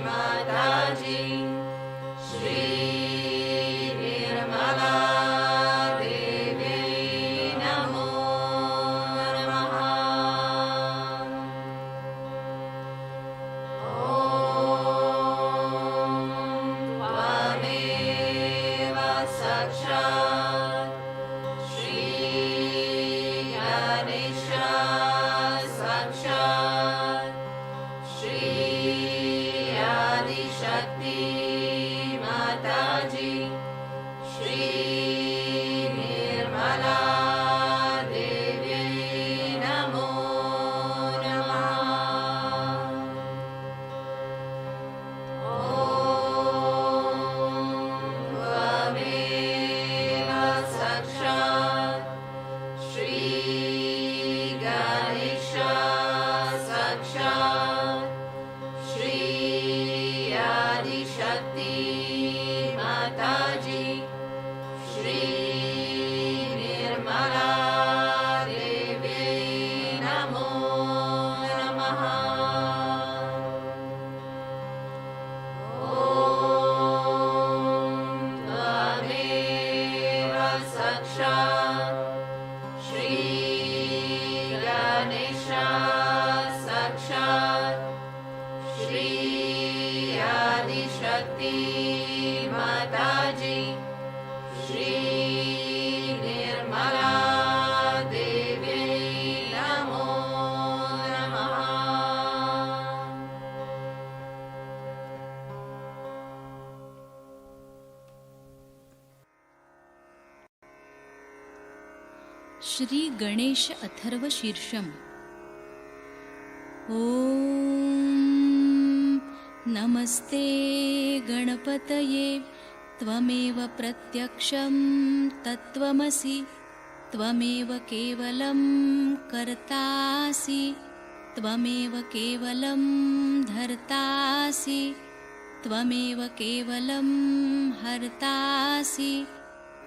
माताजी श्री निर्मला देवी नमो नमः। त्वमेव साक्षात् श्री गणेशा साक्षात् श्री आदिशक्ति माताजी श्री निर्मला देवी नमो नमः। त्वमेव साक्षात् श्री गणेशा साक्षात् श्री आदिशक्ति माताजी श्री निर्मला देवी नमो नमः। त्वमेव साक्षात् श्री गणेशा साक्षात् श्री आदिशक्ति माताजी श्री निर्मला देवी नमो नमः। श्री गणेश अथर्व शीर्षम्। ॐ नमस्ते गणपतये त्वमेव प्रत्यक्षं तत्त्वमसि त्वमेव केवलं कर्तासि त्वमेव केवलं धर्तासि त्वमेव केवलं हर्तासि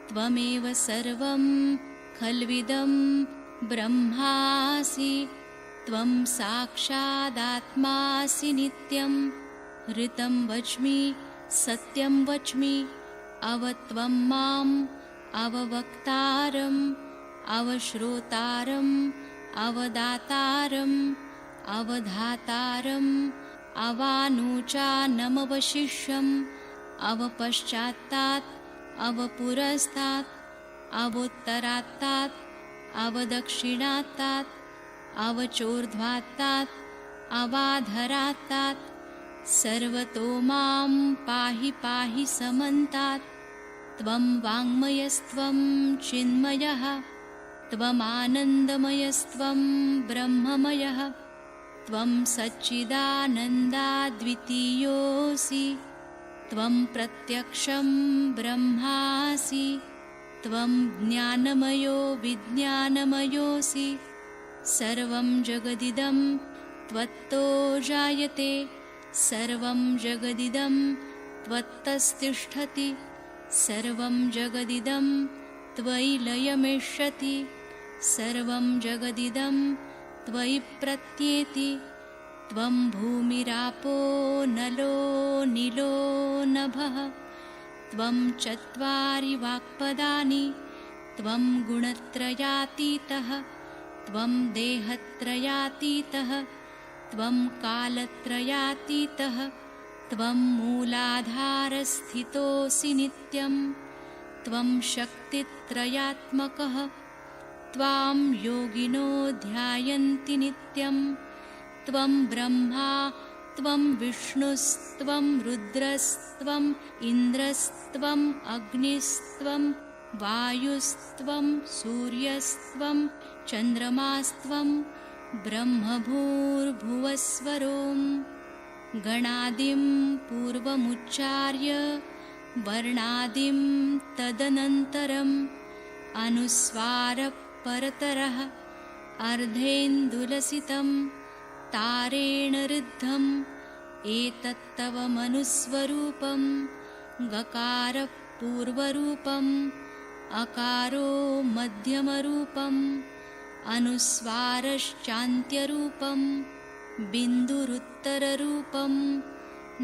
त्वमेव सर्वं खल्विदं ब्रह्मासि त्वं साक्षादात्मासि नित्यं ऋतं वच्मि सत्यं वच्मि अवत्वं माम् अववक्तारम् अवश्रोतारम् अवदातारम् अवधातारम् अवानुचानमवशिष्यम् अवपश्चात्तात् अवपुरस्तात् अवोत्तरात्तात् अवदक्षिणात्तात् अवचोर्ध्वात्तात् अवाधरात्तात् सर्वतो मां पाहि पाहि समन्तात् त्वं वाङ्मयस्त्वं चिन्मयः त्वमानन्दमयस्त्वं ब्रह्ममयः त्वं सच्चिदानन्दाद्वितीयोऽसि त्वं प्रत्यक्षं ब्रह्मासि त्वं ज्ञानमयो विज्ञानमयोऽसि सर्वं जगदिदं त्वत्तो जायते सर्वं जगदिदं त्वत्तस्तिष्ठति सर्वं जगदिदं त्वयि लयमेष्यति सर्वं जगदिदं त्वयि प्रत्येति त्वं भूमिरापो नलो नीलो नभः त्वं चत्वारि वाक्पदानि त्वं गुणत्रयातीतः त्वं देहत्रयातीतः त्वं कालत्रयातीतः त्वं मूलाधारस्थितोऽसि नित्यं त्वं शक्तित्रयात्मकः त्वां योगिनो ध्यायन्ति नित्यं त्वं ब्रह्मा त्वं विष्णुस्त्वं रुद्रस्त्वम् इन्द्रस्त्वम् अग्निस्त्वं वायुस्त्वं सूर्यस्त्वं चन्द्रमास्त्वं ब्रह्मभूर्भुवस्वरों गणादिं पूर्वमुच्चार्य वर्णादिं तदनन्तरम् अनुस्वारपरतरः अर्धेन्दुलसितं तारेण ऋद्धम् एतत्तव मनुस्वरूपं गकारपूर्वरूपम् अकारो मध्यमरूपम् अनुस्वारश्चान्त्यरूपम् बिन्दुरुत्तररूपं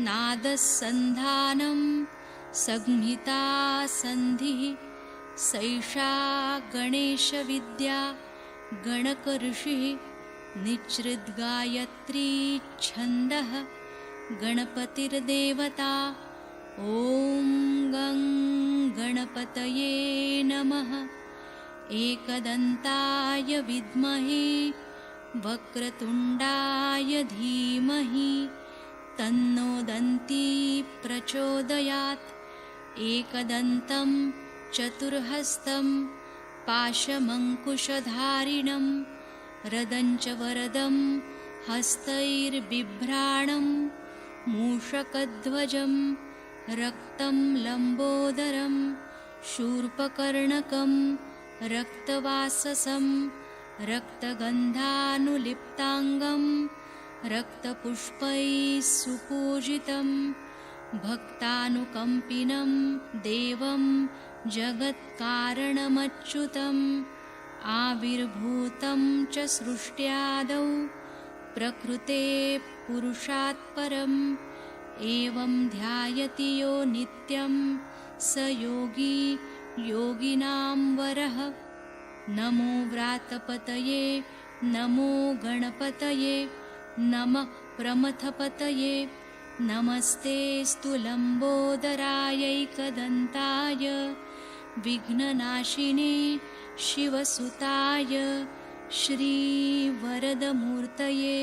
नादसन्धानं संहिता सन्धिः सैषा गणेशविद्या गणकऋषिः निच्छृद्गायत्री छन्दः गणपतिर्देवता ॐ गं गणपतये नमः। एकदन्ताय विद्महे वक्रतुण्डाय धीमहि तन्नो दन्ती प्रचोदयात्। एकदन्तं चतुर्हस्तं पाशमङ्कुशधारिणं रदञ्च वरदं हस्तैर्बिभ्राणं मूषकध्वजं रक्तं लम्बोदरं शूर्पकर्णकं रक्तवाससं रक्तगन्धानुलिप्ताङ्गं रक्तपुष्पैः सुपूजितं भक्तानुकम्पिनं देवं जगत्कारणमच्युतम् आविर्भूतं च सृष्ट्यादौ प्रकृते पुरुषात् परम् एवं ध्यायति यो नित्यं स योगी योगिनां वरः। नमो व्रातपतये नमो गणपतये नमः प्रमथपतये नमस्तेऽस्तु लम्बोदरायैकदन्ताय विघ्ननाशिने शिवसुताय श्रीवरदमूर्तये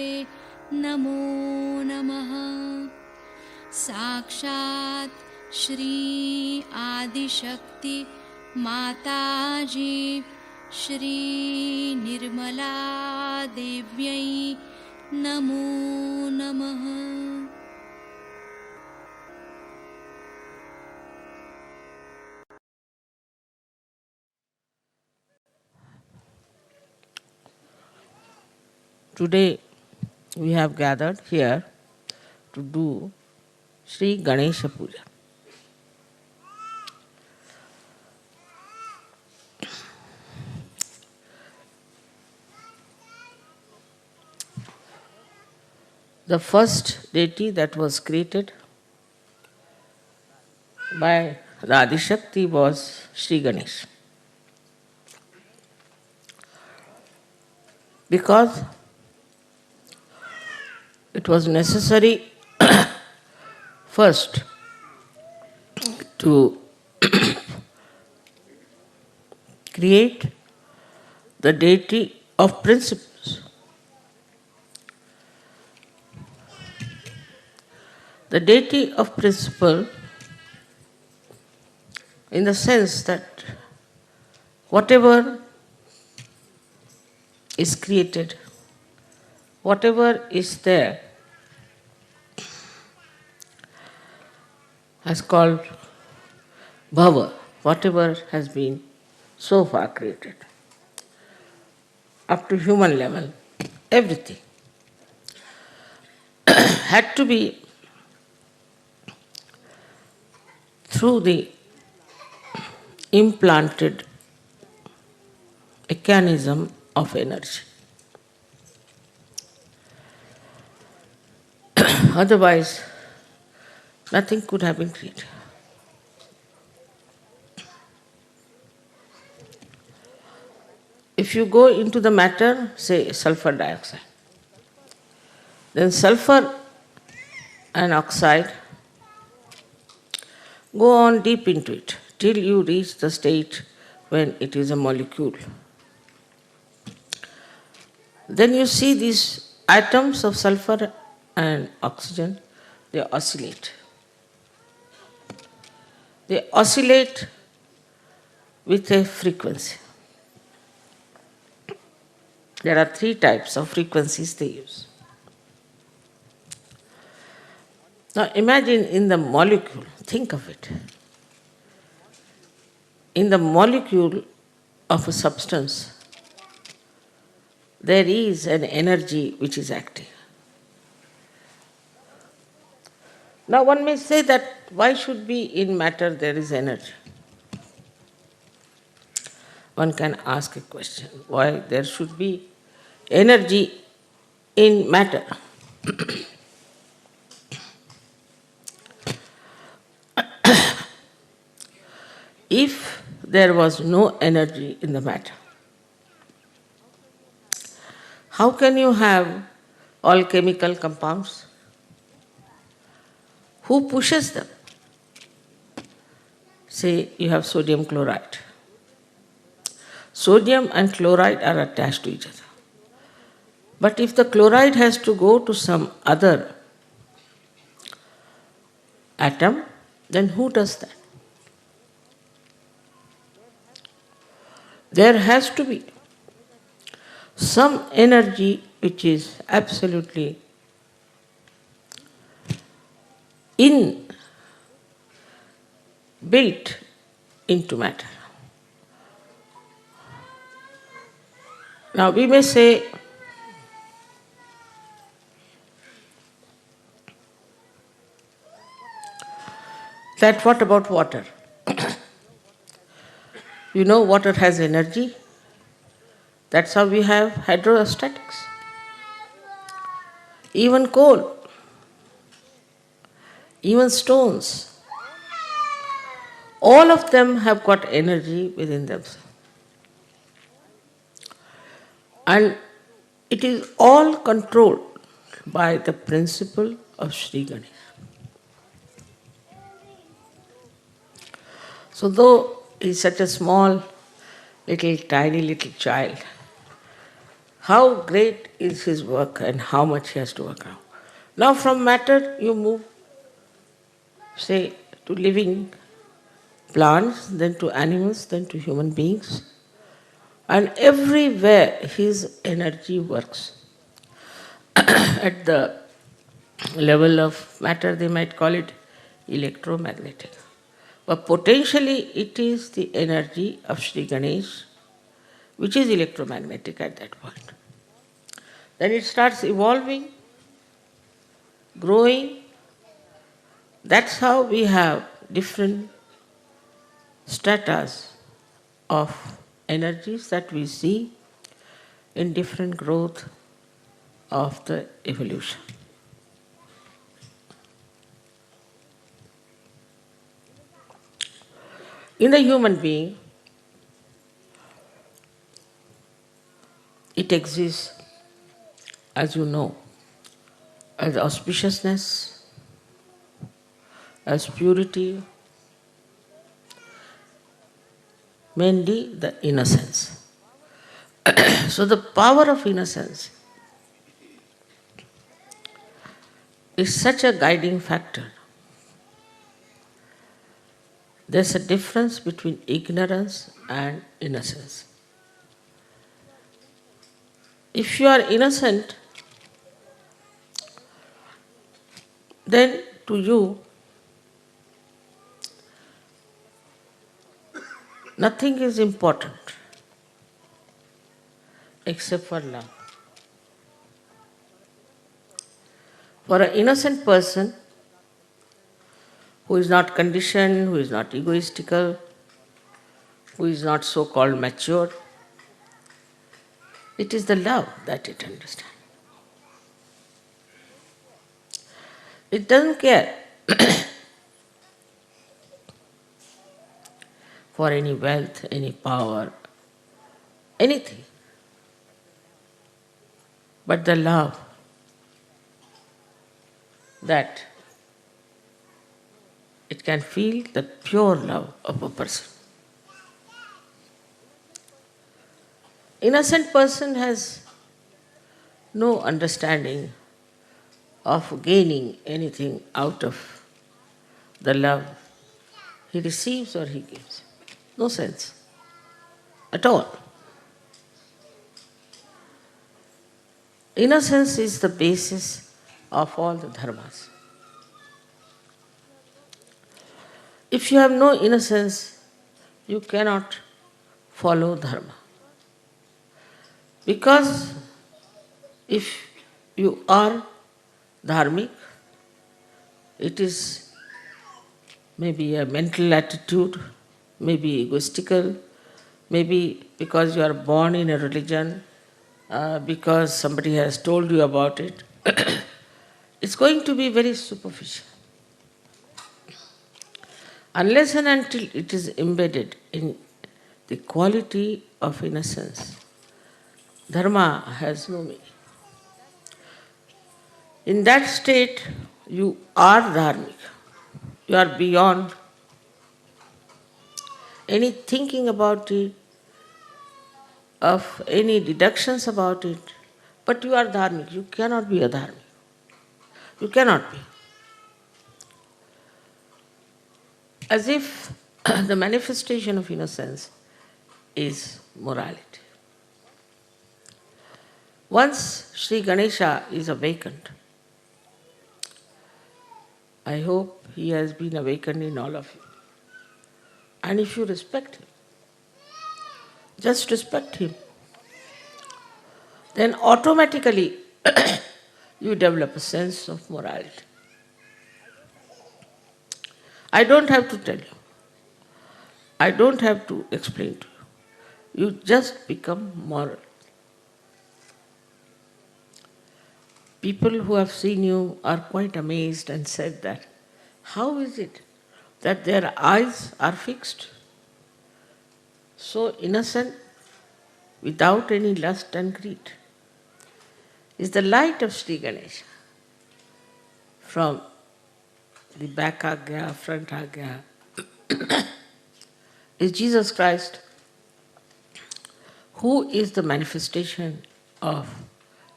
नमो नमः। साक्षात् श्री आदिशक्ति माताजी श्री निर्मला देव्यै नमो नमः। Today we have gathered here to do Shri Ganesha Puja. The first deity that was created by the Adishakti was Shri Ganesha. Because it was necessary first to create the deity of principles. The deity of principle in the sense that whatever is created, whatever is there, has called bhava, whatever has been so far created, up to human level, everything had to be through the implanted mechanism of energy. Otherwise, nothing could have been created. If you go into the matter, say sulfur dioxide, then sulfur and oxide go on deep into it till you reach the state when it is a molecule. Then you see these atoms of sulfur and oxygen, they oscillate. They oscillate with a frequency. There are 3 types of frequencies they use. Now imagine in the molecule, think of it. In the molecule of a substance, there is an energy which is active. Now one may say that why should be in matter there is energy? One can ask a question, why there should be energy in matter? If there was no energy in the matter, how can you have all chemical compounds? Who pushes them? Say you have sodium chloride. Sodium and chloride are attached to each other. But if the chloride has to go to some other atom, then who does that? There has to be some energy which is absolutely built into matter. Now we may say, that what about water? You know, water has energy. That's how we have hydrostatics. Even coal, even stones, all of them have got energy within themselves. And it is all controlled by the principle of Shri Ganesha. So though he is such a small, tiny little child, how great is his work and how much he has to work out. Now from matter you move, say, to living plants, then to animals, then to human beings. And everywhere his energy works. At the level of matter they might call it electromagnetic. But potentially it is the energy of Shri Ganesh which is electromagnetic at that point. Then it starts evolving, growing. That's how we have different stratas of energies that we see in different growth of the evolution. In the human being, it exists, as you know, as auspiciousness, as purity, mainly the innocence. So the power of innocence is such a guiding factor. There's a difference between ignorance and innocence. If you are innocent, then to you, nothing is important except for love. For an innocent person who is not conditioned, who is not egoistical, who is not so-called mature, it is the love that it understands. It doesn't care for any wealth, any power, anything. But the love that it can feel, the pure love of a person. Innocent person has no understanding of gaining anything out of the love he receives or he gives. No sense at all. Innocence is the basis of all the dharmas. If you have no innocence, you cannot follow dharma. Because if you are dharmic, it is maybe a mental attitude, maybe egoistical, maybe because you are born in a religion, because somebody has told you about it. it's going to be very superficial. Unless and until it is embedded in the quality of innocence, Dharma has no meaning. In that state, you are dharmic. You are beyond any thinking about it, of any deductions about it, but you are dharmic. You cannot be a dharmic. You cannot be. As if the manifestation of innocence is morality. Once Shri Ganesha is awakened, I hope he has been awakened in all of you. And if you respect him, just respect him, then automatically you develop a sense of morality. I don't have to tell you. I don't have to explain to you. You just become moral. People who have seen you are quite amazed and said that, how is it that their eyes are fixed, so innocent, without any lust and greed? Is the light of Shri Ganesha from the back agya, front agya, is Jesus Christ, who is the manifestation of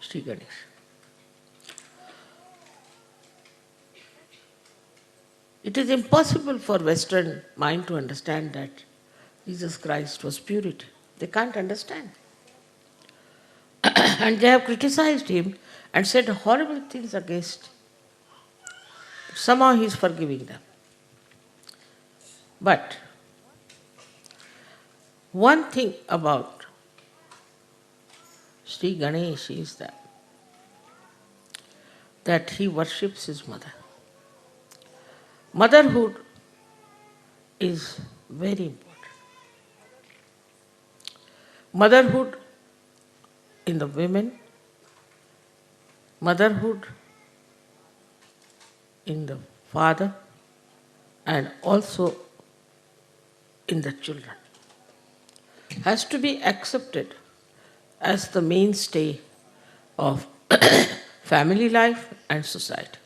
Shri Ganesha. It is impossible for Western mind to understand that Jesus Christ was purity. They can't understand. And they have criticized him and said horrible things against him. Somehow he is forgiving them. But one thing about Shri Ganesh is that he worships his mother. Motherhood is very important. Motherhood in the women, motherhood in the father, and also in the children, has to be accepted as the mainstay of family life and society.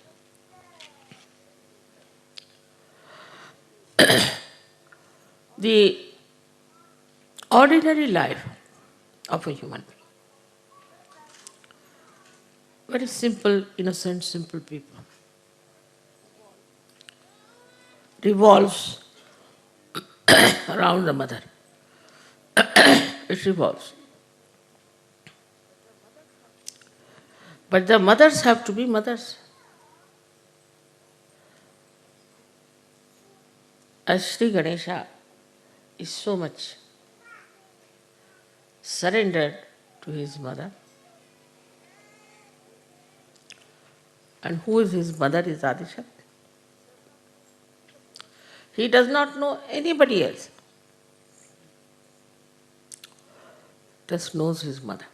The ordinary life of a human being, very simple, innocent, simple people, revolves around the mother. It revolves. But the mothers have to be mothers. As Shri Ganesha is so much surrendered to his mother, and who is his mother is Adishakti. He does not know anybody else, just knows his mother.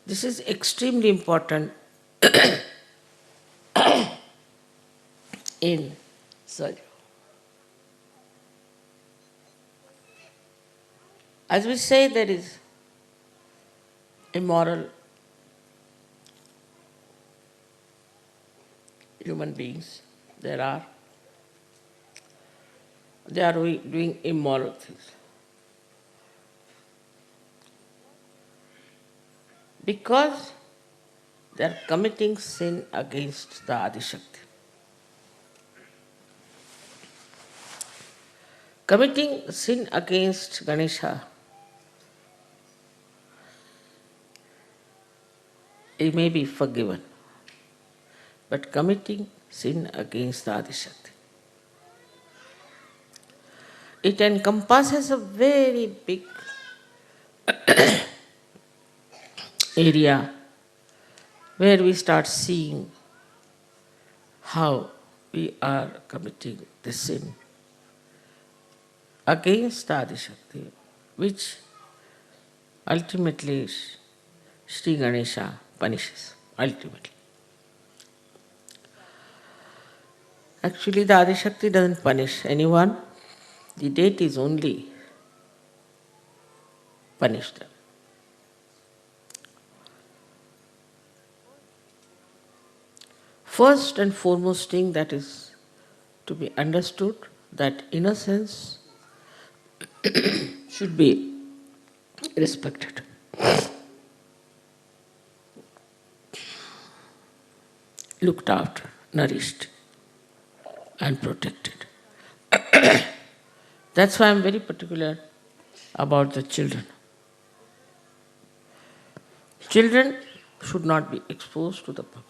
This is extremely important in surgery. As we say, there is immoral human beings. They are doing immoral things. Because they are committing sin against the Adishakti. Committing sin against Ganesha, it may be forgiven. But committing sin against the Adishakti, it encompasses a very big area where we start seeing how we are committing the sin against the Adishakti, which ultimately Shri Ganesha punishes, ultimately. Actually, the Adishakti doesn't punish anyone. The deities only punish them. First and foremost thing that is to be understood, that innocence should be respected. Looked after, nourished, and protected. That's why I'm very particular about the children. Children should not be exposed to the public.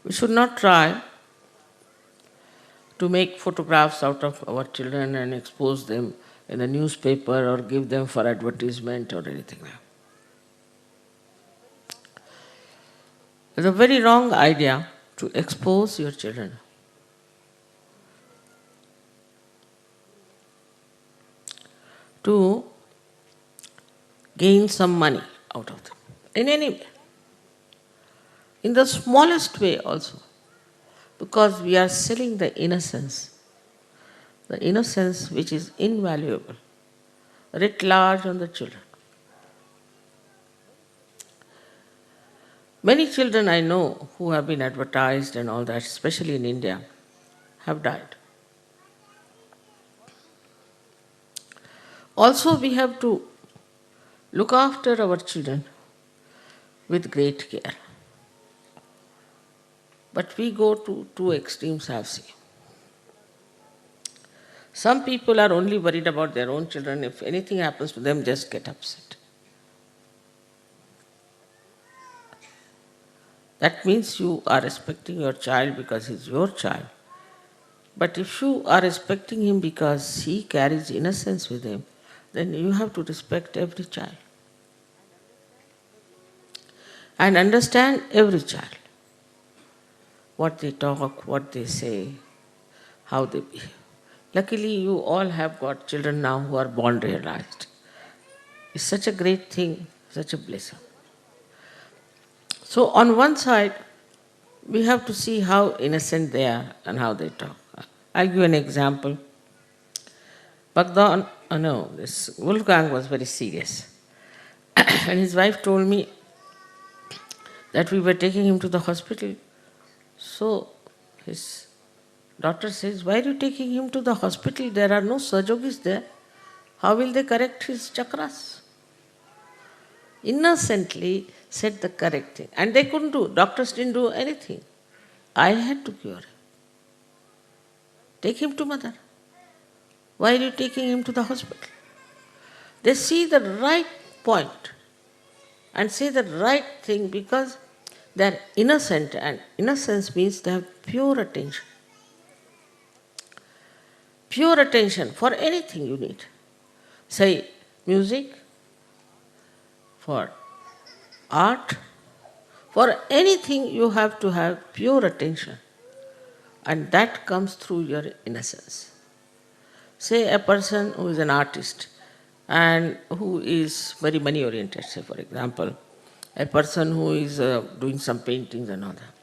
We should not try to make photographs out of our children and expose them in the newspaper or give them for advertisement or anything like that. It's a very wrong idea to expose your children. To gain some money out of them. In any way. In the smallest way also. Because we are selling the innocence which is invaluable, writ large on the children. Many children I know who have been advertised and all that, especially in India, have died. Also, we have to look after our children with great care. But we go to two extremes, I have seen. Some people are only worried about their own children. If anything happens to them, just get upset. That means you are respecting your child because he's your child. But if you are respecting him because he carries innocence with him, then you have to respect every child. And understand every child. What they talk, what they say, how they behave. Luckily, you all have got children now who are born realized. It's such a great thing, such a blessing. So on one side, we have to see how innocent they are and how they talk. I'll give an example. This Wolfgang was very serious. And his wife told me that we were taking him to the hospital. So his daughter says, "Why are you taking him to the hospital? There are no surjogis there. How will they correct his chakras?" Innocently said the correct thing. And they couldn't do. Doctors didn't do anything. I had to cure him. Take him to mother. Why are you taking him to the hospital? They see the right point and say the right thing because they are innocent, and innocence means they have pure attention. Pure attention for anything you need. Say music, for art, for anything you have to have pure attention. And that comes through your innocence. Say a person who is an artist and who is very money oriented, say for example, a person who is doing some paintings and all that.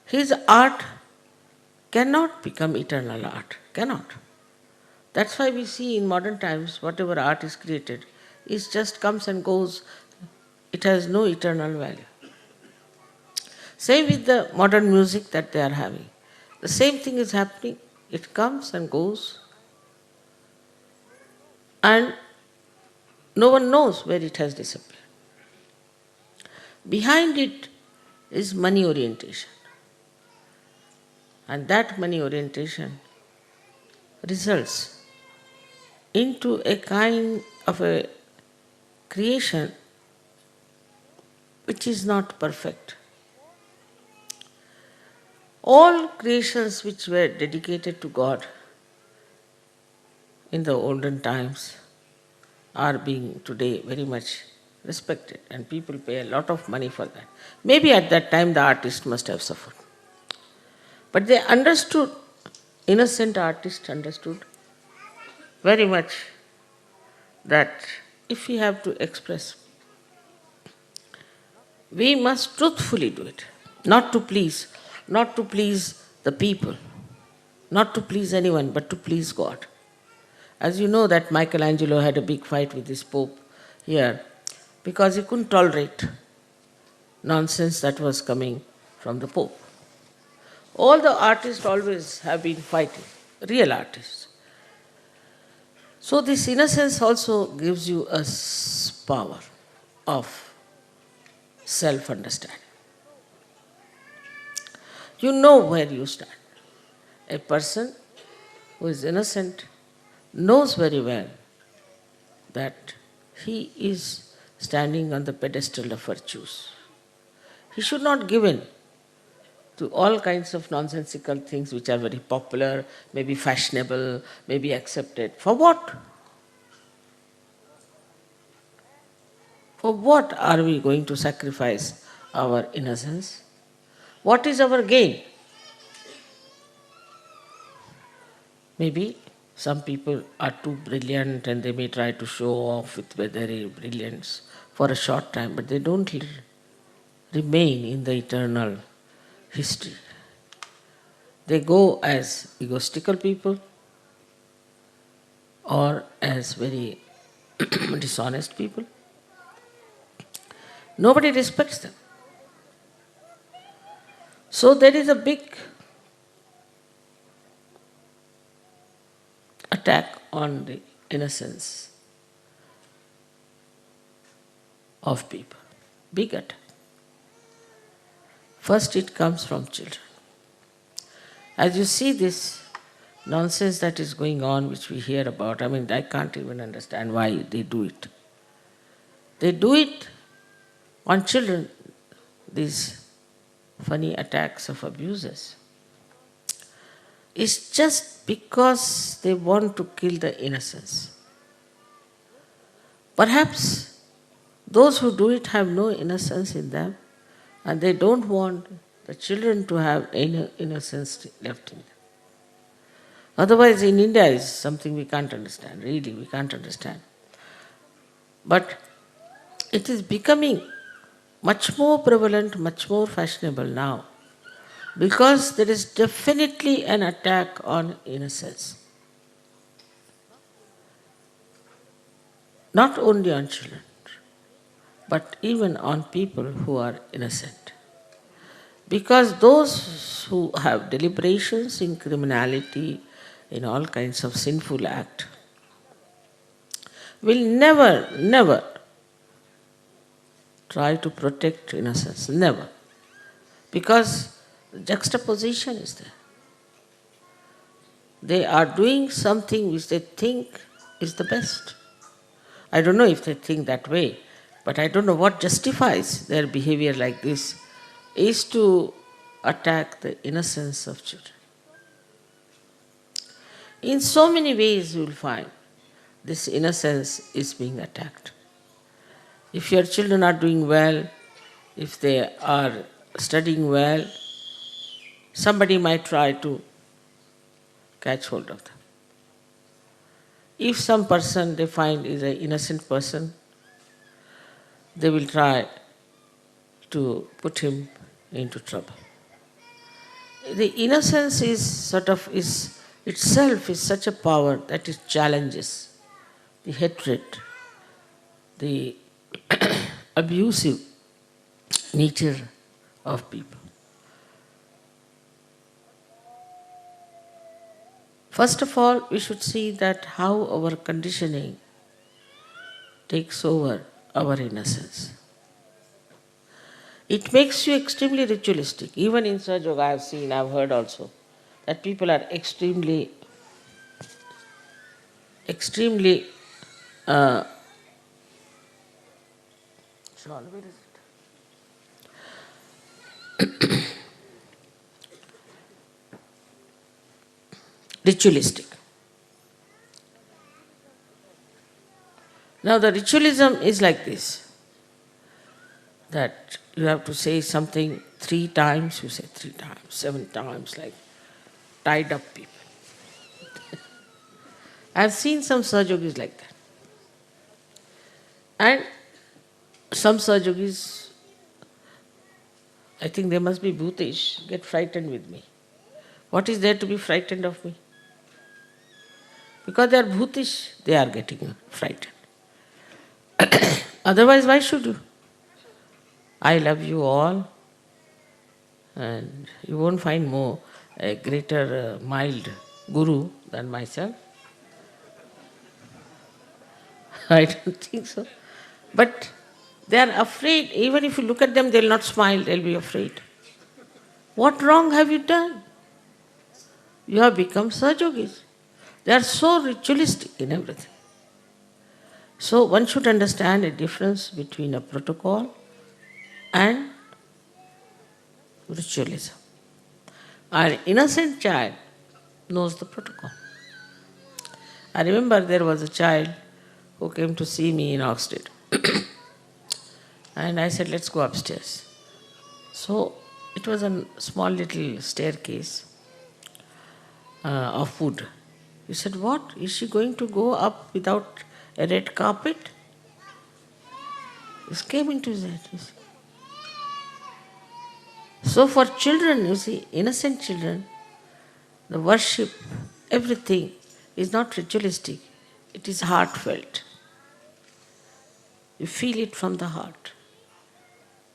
His art cannot become eternal art, cannot. That's why we see in modern times whatever art is created, it just comes and goes. It has no eternal value. Same with the modern music that they are having. The same thing is happening. It comes and goes. And no one knows where it has disappeared. Behind it is money orientation. And that money orientation results into a kind of a creation which is not perfect. All creations which were dedicated to God in the olden times are being today very much respected, and people pay a lot of money for that. Maybe at that time the artist must have suffered. But they understood, innocent artists understood very much that if we have to express, we must truthfully do it, not to please. not to please the people, not to please anyone, but to please God. As you know that Michelangelo had a big fight with this Pope here because he couldn't tolerate nonsense that was coming from the Pope. All the artists always have been fighting, real artists. So this innocence also gives you a power of self-understanding. You know where you stand. A person who is innocent knows very well that he is standing on the pedestal of virtues. He should not give in to all kinds of nonsensical things which are very popular, maybe fashionable, maybe accepted. For what? For what are we going to sacrifice our innocence? What is our gain? Maybe some people are too brilliant and they may try to show off with their brilliance for a short time, but they don't remain in the eternal history. They go as egoistical people or as very dishonest people. Nobody respects them. So there is a big attack on the innocence of people. Big attack. First it comes from children. As you see this nonsense that is going on, which we hear about, I can't even understand why they do it. They do it on children, these funny attacks of abusers. It's just because they want to kill the innocence. Perhaps those who do it have no innocence in them, and they don't want the children to have any innocence left in them. Otherwise, in India is something we can't understand, really, we can't understand. But it is becoming much more prevalent, much more fashionable now, because there is definitely an attack on innocence. Not only on children, but even on people who are innocent. Because those who have deliberations in criminality, in all kinds of sinful act, will never try to protect innocence, never. Because the juxtaposition is there. They are doing something which they think is the best. I don't know if they think that way, but I don't know what justifies their behavior like this, is to attack the innocence of children. In so many ways you will find this innocence is being attacked. If your children are doing well, if they are studying well, somebody might try to catch hold of them. If some person they find is an innocent person, they will try to put him into trouble. The innocence is itself is such a power that it challenges the hatred, the abusive nature of people. First of all, we should see that how our conditioning takes over our innocence. It makes you extremely ritualistic. Even in Sahaja Yoga I have seen, I have heard also, that people are extremely where is it? Ritualistic. Now the ritualism is like this, that you have to say something 3 times, you say 3 times, 7 times, like tied up people. I have seen some Sahajogis like that. And some Sahajogis I think they must be bhutish, get frightened with me. What is there to be frightened of me? Because they are bhutish, they are getting frightened. Otherwise, why should you? I love you all, and you won't find a greater, mild guru than myself. I don't think so. But they are afraid. Even if you look at them, they'll not smile, they'll be afraid. What wrong have you done? You have become Sahajogis. They are so ritualistic in everything. So one should understand a difference between a protocol and ritualism. An innocent child knows the protocol. I remember there was a child who came to see me in Oxted. And I said, let's go upstairs. So it was a small little staircase of wood. He said, what? Is she going to go up without a red carpet? This came into his head, you see. So for children, you see, innocent children, the worship, everything is not ritualistic. It is heartfelt. You feel it from the heart.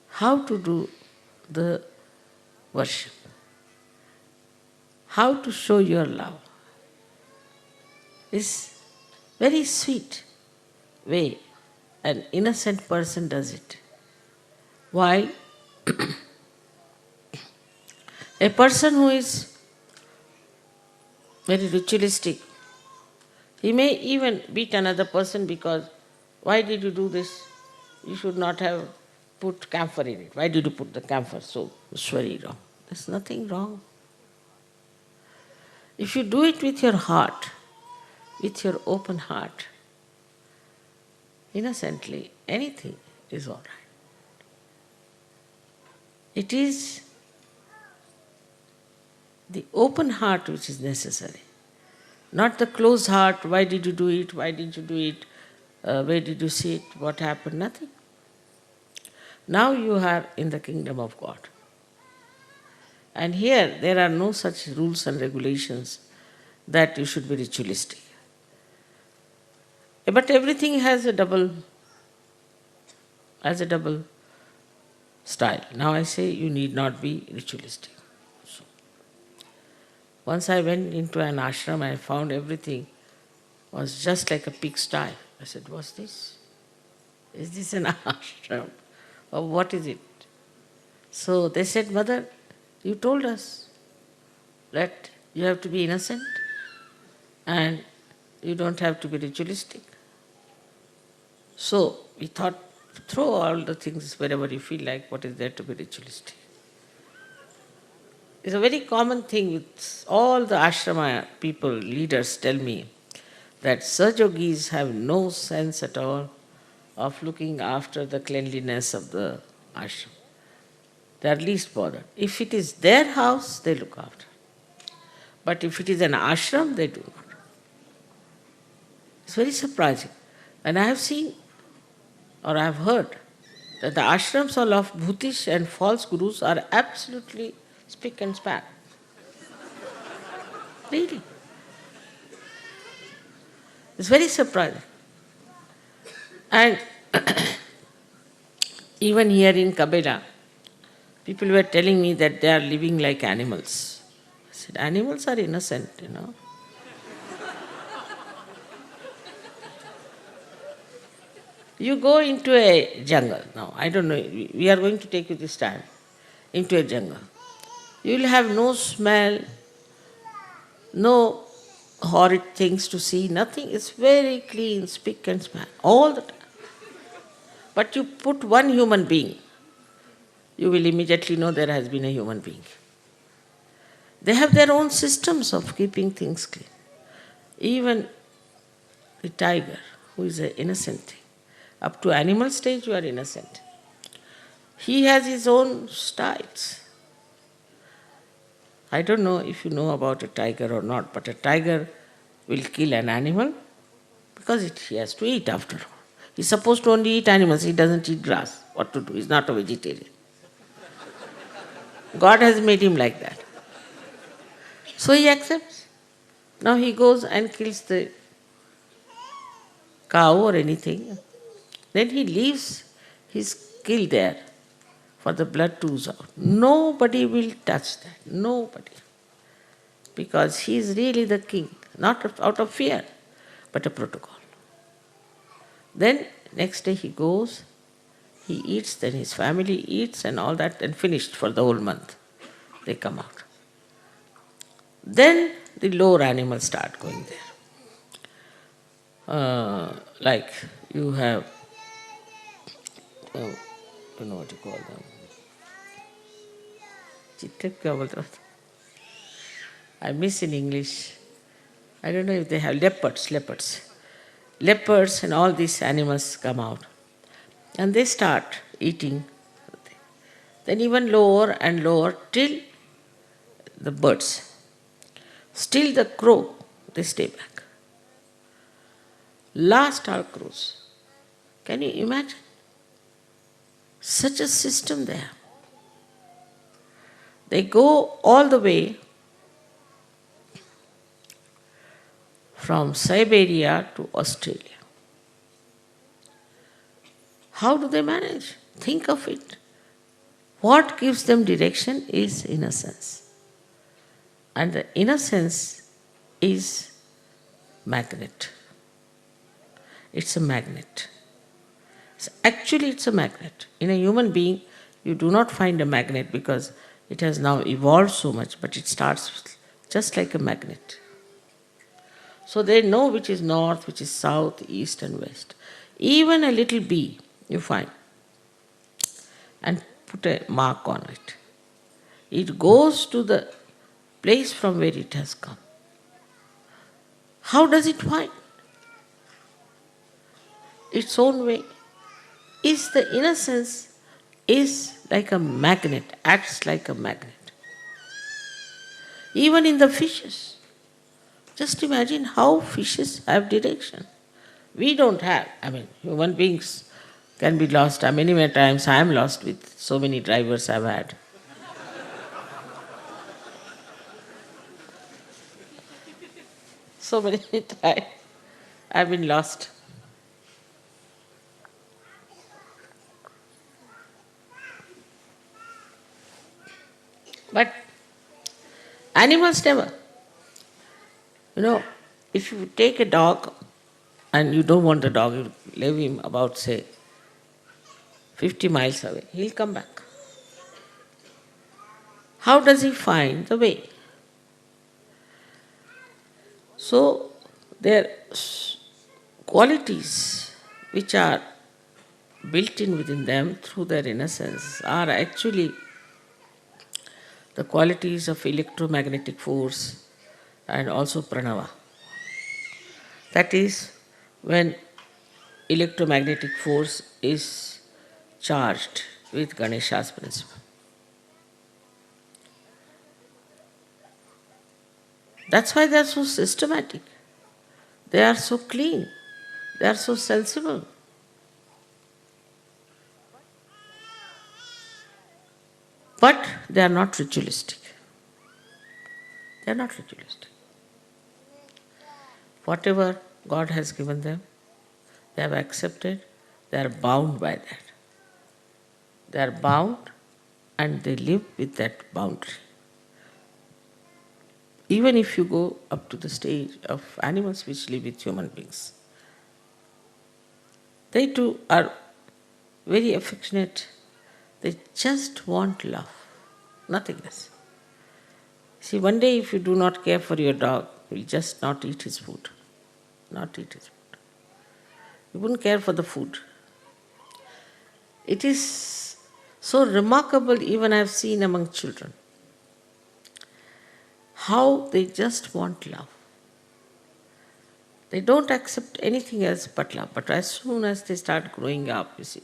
How to do the worship. How to show your love is very sweet way an innocent person does it. While a person who is very ritualistic, he may even beat another person because, why did you do this? You should not have put camphor in it. Why did you put the camphor? So it's very wrong. There's nothing wrong. If you do it with your heart, with your open heart, innocently, anything is all right. It is the open heart which is necessary, not the closed heart. Why did you do it? Why did you do it? Where did you see it? What happened? Nothing. Now you are in the kingdom of God. And here there are no such rules and regulations that you should be ritualistic. But everything has a double style. Now I say you need not be ritualistic. So, once I went into an ashram, I found everything was just like a pigsty. I said, what's this? Is this an ashram? Or what is it? So they said, Mother, you told us that you have to be innocent and you don't have to be ritualistic. So we thought, throw all the things wherever you feel like, what is there to be ritualistic? It's a very common thing with all the ashrama people, leaders tell me that Sahajogis have no sense at all of looking after the cleanliness of the ashram. They are least bothered. If it is their house, they look after. But if it is an ashram, they do not. It's very surprising. And I have seen, or I have heard, that the ashrams of bhutish and false gurus are absolutely spick and span. Really. It's very surprising. And even here in Kabela, people were telling me that they are living like animals. I said, animals are innocent, you know. You go into a jungle. Now, I don't know, we are going to take you this time into a jungle. You will have no smell, no horrid things to see, nothing. It's very clean, spick and span, all the time. But you put one human being, you will immediately know there has been a human being. They have their own systems of keeping things clean. Even the tiger, who is an innocent thing, up to animal stage you are innocent. He has his own styles. I don't know if you know about a tiger or not, but a tiger will kill an animal because he has to eat after all. He's supposed to only eat animals, he doesn't eat grass. What to do? He's not a vegetarian. God has made him like that. So he accepts. Now he goes and kills the cow or anything. Then he leaves his kill there for the blood to ooze out. Nobody will touch that. Nobody. Because he is really the king, not out of fear, but a protocol. Then next day he goes, he eats, then his family eats and all that, and finished for the whole month. They come out. Then the lower animals start going there. Like you have, I don't know what you call them. Chitte kya bolta hai? I miss in English. I don't know if they have leopards. Leopards and all these animals come out. And they start eating. Then even lower and lower till the birds. Still the crow, they stay back. Last are crows. Can you imagine? Such a system there. They go all the way from Siberia to Australia. How do they manage? Think of it. What gives them direction is innocence. And the innocence is magnet. It's a magnet. Actually, it's a magnet. In a human being, you do not find a magnet because it has now evolved so much, but it starts just like a magnet. So they know which is north, which is south, east and west. Even a little bee, you find, and put a mark on it. It goes to the place from where it has come. How does it find? Its own way. Is the innocence is like a magnet, acts like a magnet. Even in the fishes. Just imagine how fishes have direction. We don't have. Human beings can be lost. Many times I am lost with so many drivers I've had. So many times I've been lost. But animals never. If you take a dog and you don't want the dog, you leave him about, say, 50 miles away, he'll come back. How does he find the way? So, their qualities which are built in within them through their innocence are actually the qualities of electromagnetic force and also pranava. That is, when electromagnetic force is charged with Ganesha's principle. That's why they are so systematic. They are so clean. They are so sensible. But they are not ritualistic. They are not ritualistic. Whatever God has given them, they have accepted, they are bound by that. They are bound and they live with that boundary. Even if you go up to the stage of animals which live with human beings, they too are very affectionate. They just want love, nothing else. See, one day if you do not care for your dog, he will just not eat his food. Not eat his food. You wouldn't care for the food. It is so remarkable, even I have seen among children, how they just want love. They don't accept anything else but love. But as soon as they start growing up, you see,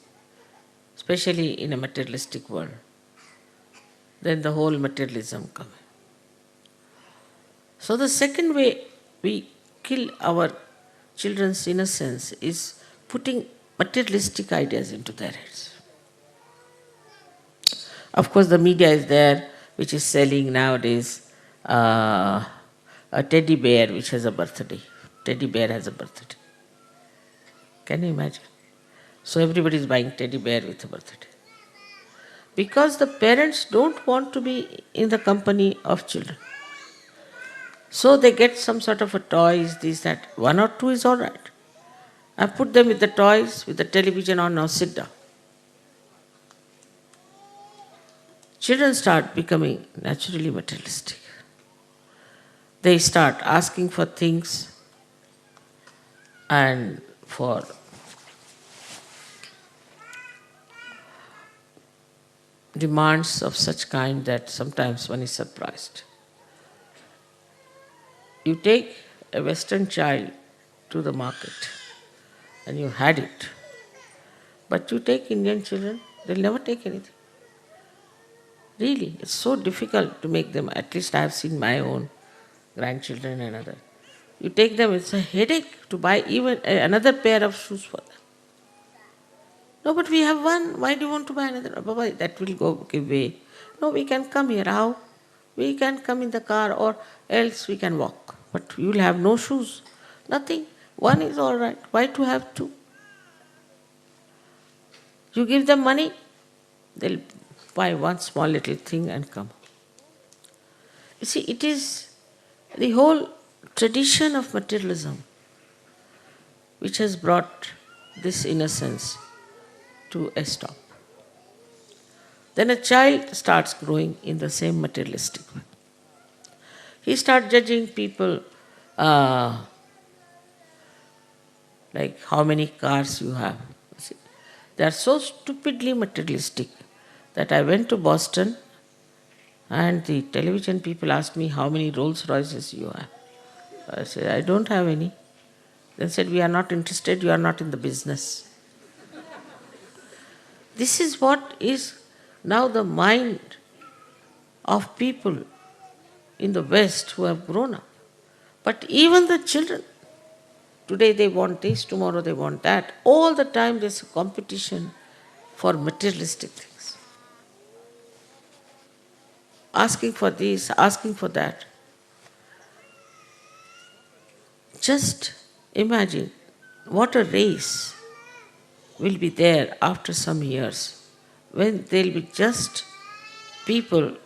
especially in a materialistic world, then the whole materialism comes. So the second way we kill our children's innocence is putting materialistic ideas into their heads. Of course, the media is there, which is selling nowadays a teddy bear which has a birthday. Teddy bear has a birthday. Can you imagine? So everybody is buying teddy bear with a birthday. Because the parents don't want to be in the company of children. So they get some sort of a toys, this, that. One or two is all right. I put them with the toys, with the television on, now sit down. Children start becoming naturally materialistic. They start asking for things and for demands of such kind that sometimes one is surprised. You take a Western child to the market and you had it, but you take Indian children, they'll never take anything. Really, it's so difficult to make them, at least I have seen my own grandchildren and other. You take them, it's a headache to buy even another pair of shoes for them. No, but we have one, why do you want to buy another? Oh, Baba, that will go give way. No, we can come here. How? We can come in the car or else we can walk. But you will have no shoes, nothing. One is all right. Why to have two? You give them money, they'll buy one small little thing and come. You see, it is the whole tradition of materialism which has brought this innocence to a stop. Then a child starts growing in the same materialistic way. He starts judging people like how many cars you have. See, they are so stupidly materialistic that I went to Boston and the television people asked me how many Rolls Royces you have. I said, I don't have any. They said, we are not interested, you are not in the business. This is what is now the mind of people in the West who have grown up. But even the children, today they want this, tomorrow they want that. All the time there's a competition for materialistic things. Asking for this, asking for that. Just imagine what a race will be there after some years when there will be just people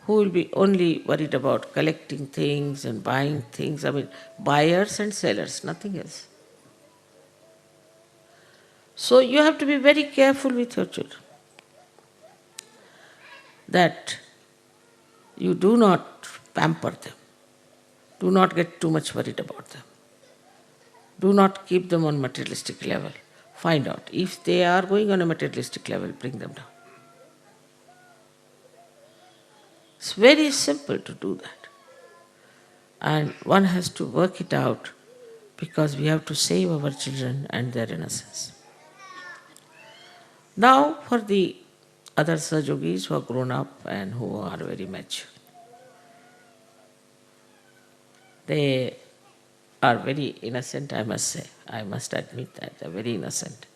who will be only worried about collecting things and buying things. I mean, buyers and sellers, nothing else. So you have to be very careful with your children that you do not pamper them. Do not get too much worried about them. Do not keep them on materialistic level. Find out. If they are going on a materialistic level, bring them down. It's very simple to do that. And one has to work it out because we have to save our children and their innocence. Now for the other Sahajogis who are grown up and who are very mature. They are very innocent, I must say. I must admit that. They are very innocent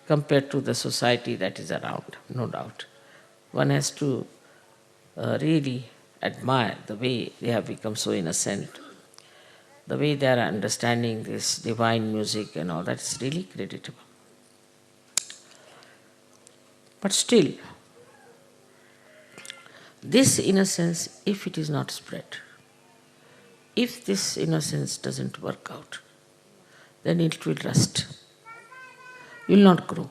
compared to the society that is around, no doubt. One has to really admire the way they have become so innocent, the way they are understanding this divine music and all that is really creditable. But still, this innocence, if it is not spread, if this innocence doesn't work out, then it will rust. You will not grow.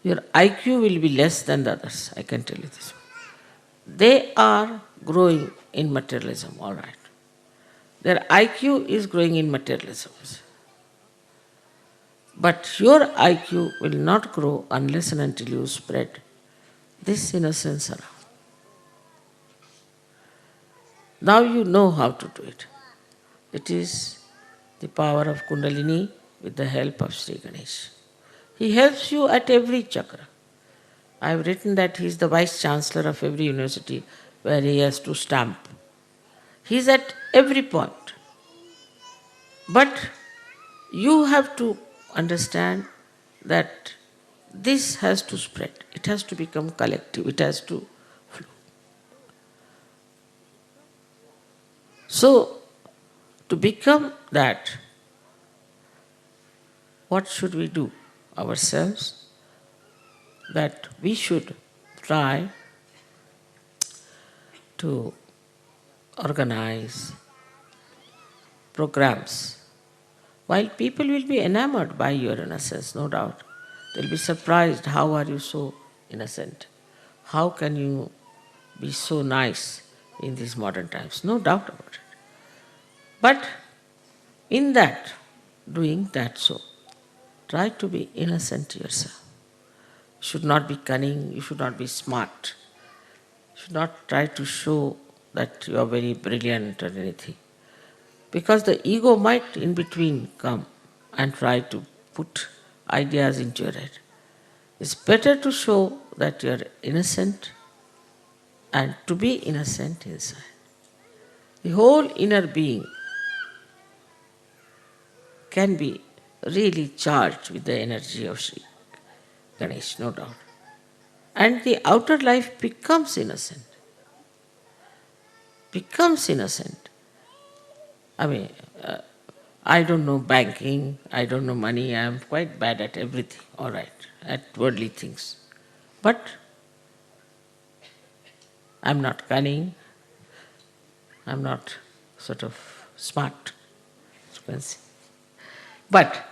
Your IQ will be less than the others, I can tell you this. They are growing in materialism, all right. Their IQ is growing in materialism. But your IQ will not grow unless and until you spread this innocence around. Now you know how to do it. It is the power of Kundalini with the help of Shri Ganesha. He helps you at every chakra. I have written that he is the Vice Chancellor of every university where he has to stamp. He is at every point. But you have to understand that this has to spread. It has to become collective. It has to flow. So, to become that, what should we do ourselves? That we should try to organize programs. While people will be enamored by your innocence, no doubt, they'll be surprised, how are you so innocent? How can you be so nice in these modern times? No doubt about it. But in that, doing that so, try to be innocent yourself. You should not be cunning, you should not be smart. You should not try to show that you are very brilliant or anything. Because the ego might in between come and try to put ideas into your head. It's better to show that you are innocent and to be innocent inside. The whole inner being can be really charged with the energy of Shri Ganesha, no doubt. And the outer life becomes innocent. Becomes innocent. I mean, I don't know banking, I don't know money, I am quite bad at everything, all right, at worldly things. But I'm not cunning, I'm not sort of smart, as you can see. But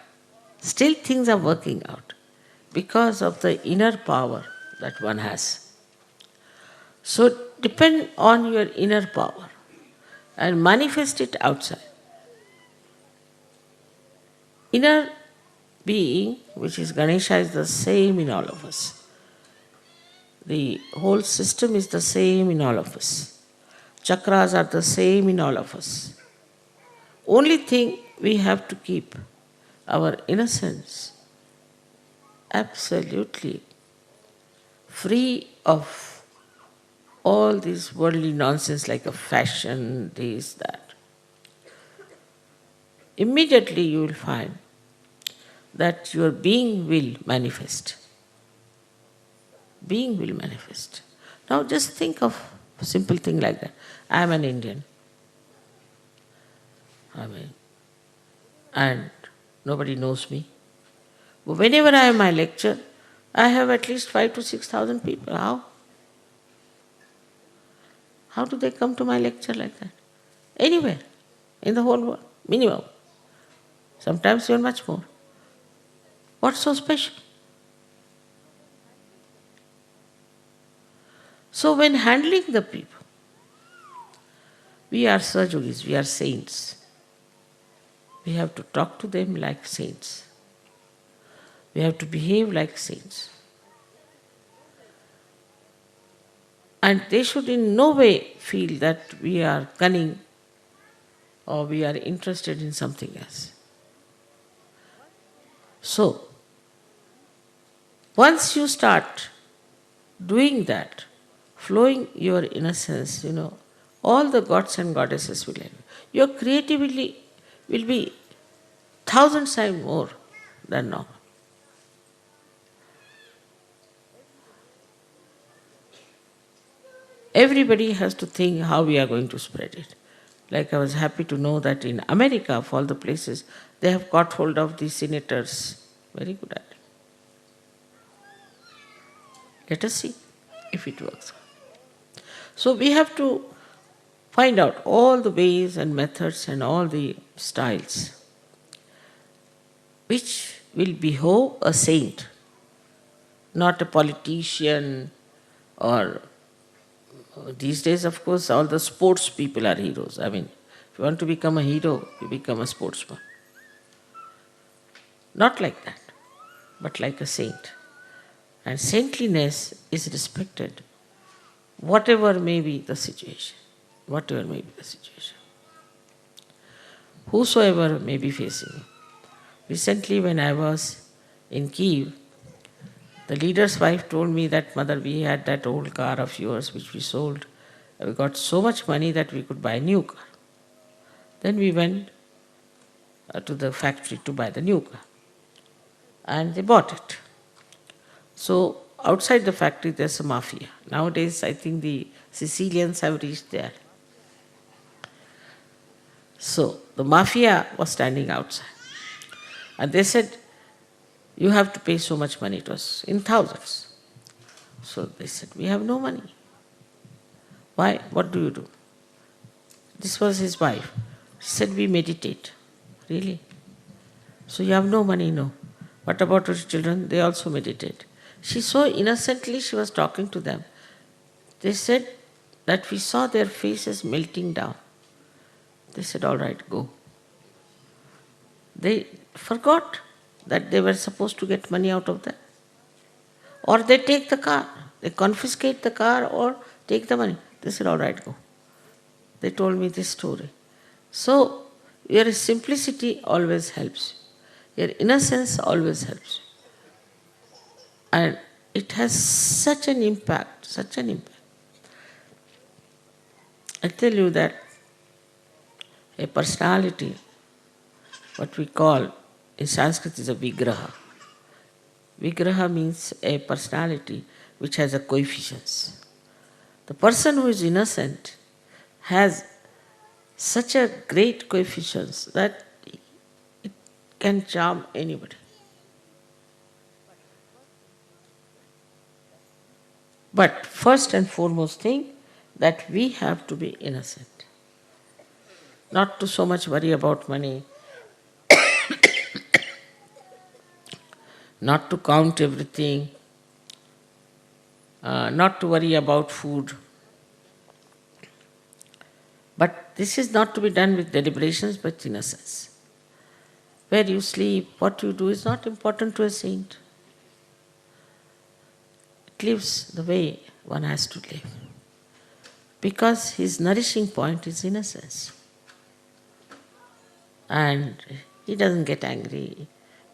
still things are working out because of the inner power that one has. So depend on your inner power and manifest it outside. Inner being, which is Ganesha, is the same in all of us. The whole system is the same in all of us. Chakras are the same in all of us. Only thing we have to keep our innocence absolutely free of all this worldly nonsense like a fashion, this, that. Immediately you will find that your being will manifest. Being will manifest. Now just think of a simple thing like that. I am an Indian. And nobody knows me. But whenever I have my lecture, I have at least 5,000 to 6,000 people. How? How do they come to my lecture like that? Anywhere in the whole world, minimum. Sometimes even much more. What's so special? So when handling the people, we are Sajogis, we are saints. We have to talk to them like saints. We have to behave like saints. And they should in no way feel that we are cunning or we are interested in something else. So, once you start doing that, flowing your innocence, all the gods and goddesses will help you. Your creativity will be 1,000 times more than normal. Everybody has to think how we are going to spread it. Like I was happy to know that in America, of all the places, they have got hold of the senators. Very good at it. Let us see if it works. So we have to find out all the ways and methods and all the styles which will behove a saint, not a politician or these days, of course, all the sports people are heroes. I mean, if you want to become a hero, you become a sportsman. Not like that, but like a saint. And saintliness is respected, whatever may be the situation. Whatever may be the situation. Whosoever may be facing. Recently, when I was in Kiev, the leader's wife told me that, Mother, we had that old car of yours which we sold. We got so much money that we could buy a new car. Then we went to the factory to buy the new car. And they bought it. So outside the factory there's a mafia. Nowadays I think the Sicilians have reached there. So the mafia was standing outside. And they said, you have to pay so much money to us, in thousands. So they said, we have no money. Why? What do you do? This was his wife. She said, we meditate. Really? So you have no money? No. What about your children? They also meditate. She so innocently she was talking to them. They said that we saw their faces melting down. They said, all right, go. They forgot that they were supposed to get money out of that. Or they take the car. They confiscate the car or take the money. They said, all right, go. They told me this story. So, your simplicity always helps you. Your innocence always helps you. And it has such an impact, such an impact. I tell you that a personality, what we call in Sanskrit is a vigraha. Vigraha means a personality which has a coefficients. The person who is innocent has such a great coefficients that it can charm anybody. But first and foremost thing, that we have to be innocent. Not to so much worry about money, not to count everything, not to worry about food. But this is not to be done with deliberations but innocence. Where you sleep, what you do is not important to a saint. It lives the way one has to live. Because his nourishing point is innocence. And he doesn't get angry,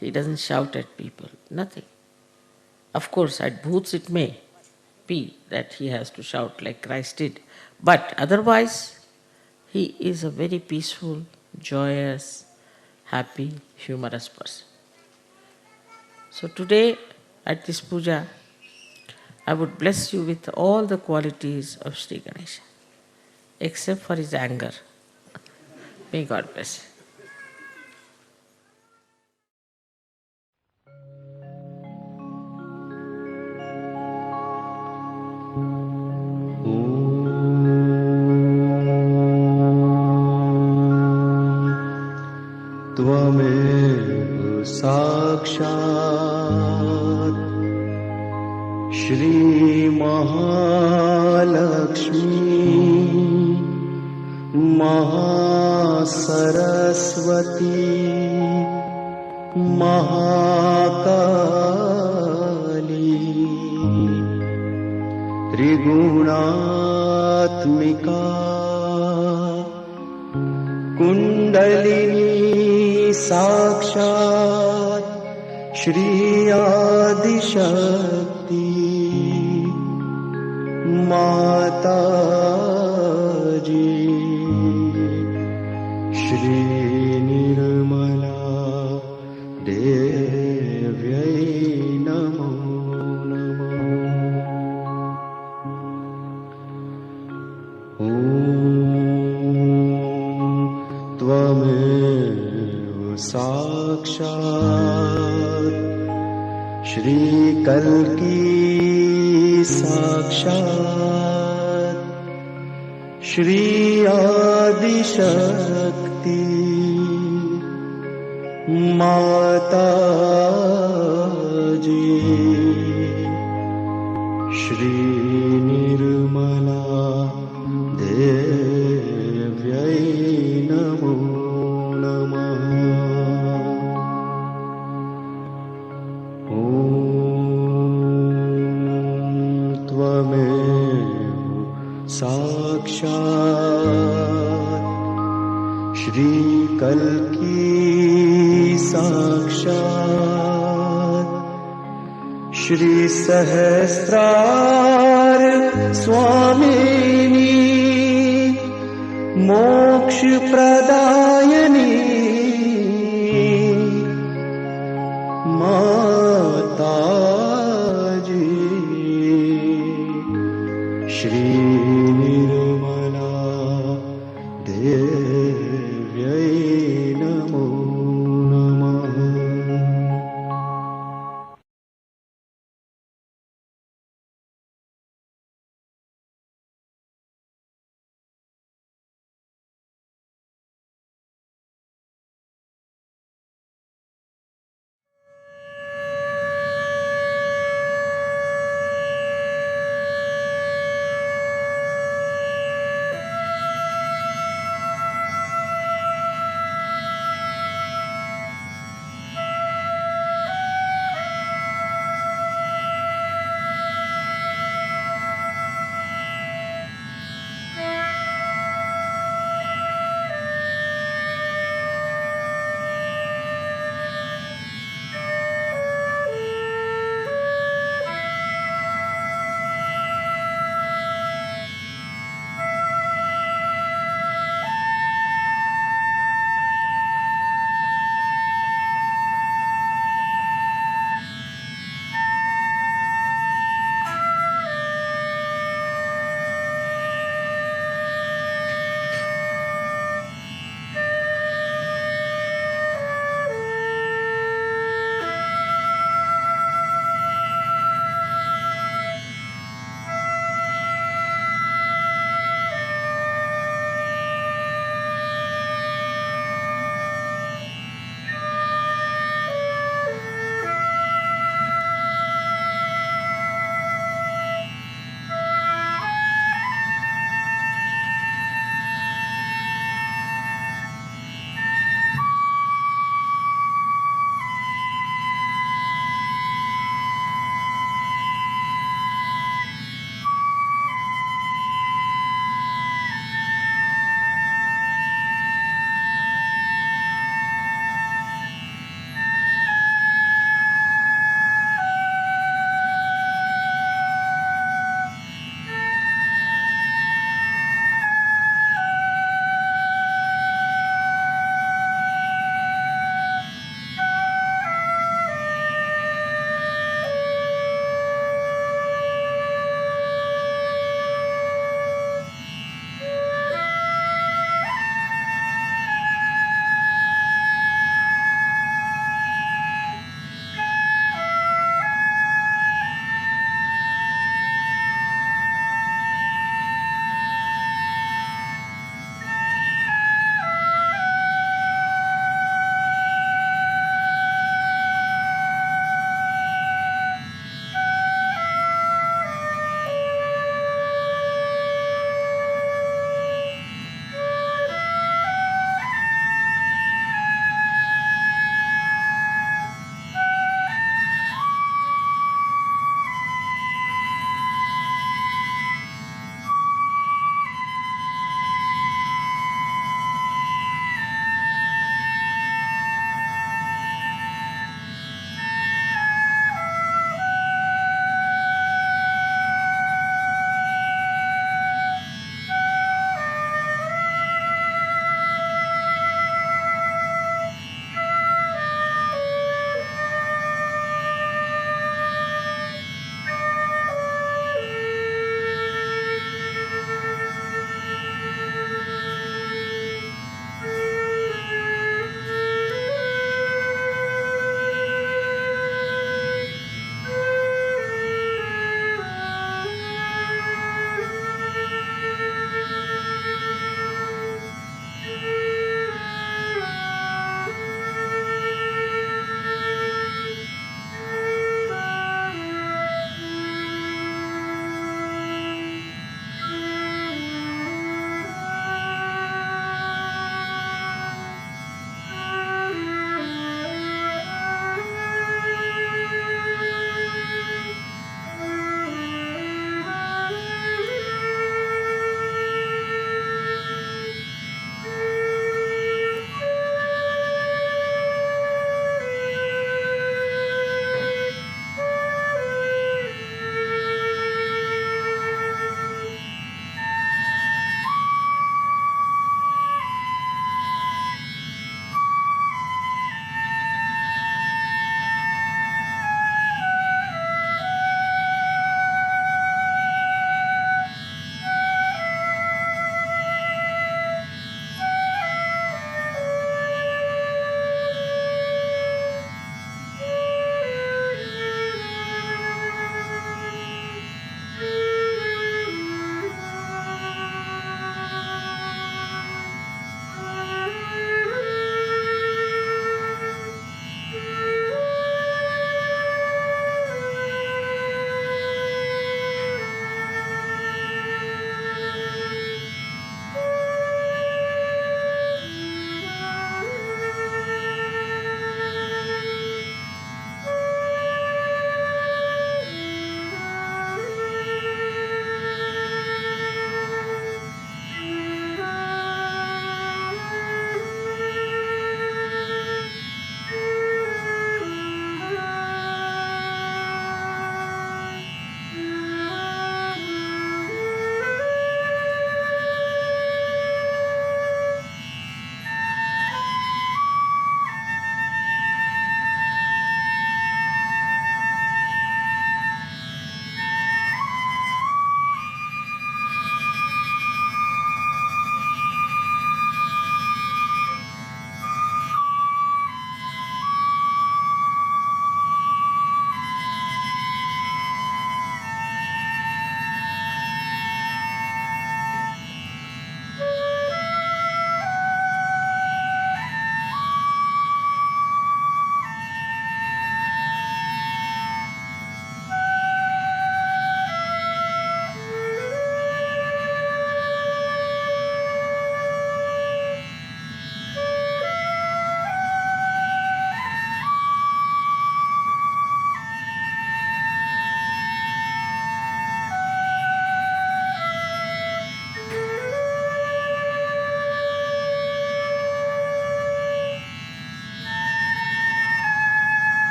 he doesn't shout at people, nothing. Of course, at bhoots it may be that he has to shout like Christ did. But otherwise, he is a very peaceful, joyous, happy, humorous person. So today, at this puja, I would bless you with all the qualities of Shri Ganesha, except for his anger. May God bless you. त्वमेव साक्षात् श्री महालक्ष्मी महासरस्वती महाकाली त्रिगुणात्मिका कुंडलिनी साक्षात् श्री आदिशक्ति माता जी श्री निर्मला देव्यै नमो नमः। ॐ त्वमेव साक्षात् श्री कल्की साक्षात् श्री आदिशक्ति माता जी श्री निर्मला देव्यै नमो नमः। ॐ त्वमेव साक्षात् श्री कल्की साक्षात् श्री सहस्रार स्वामिनी मोक्ष प्रदायिनी माता जी श्री निर्मला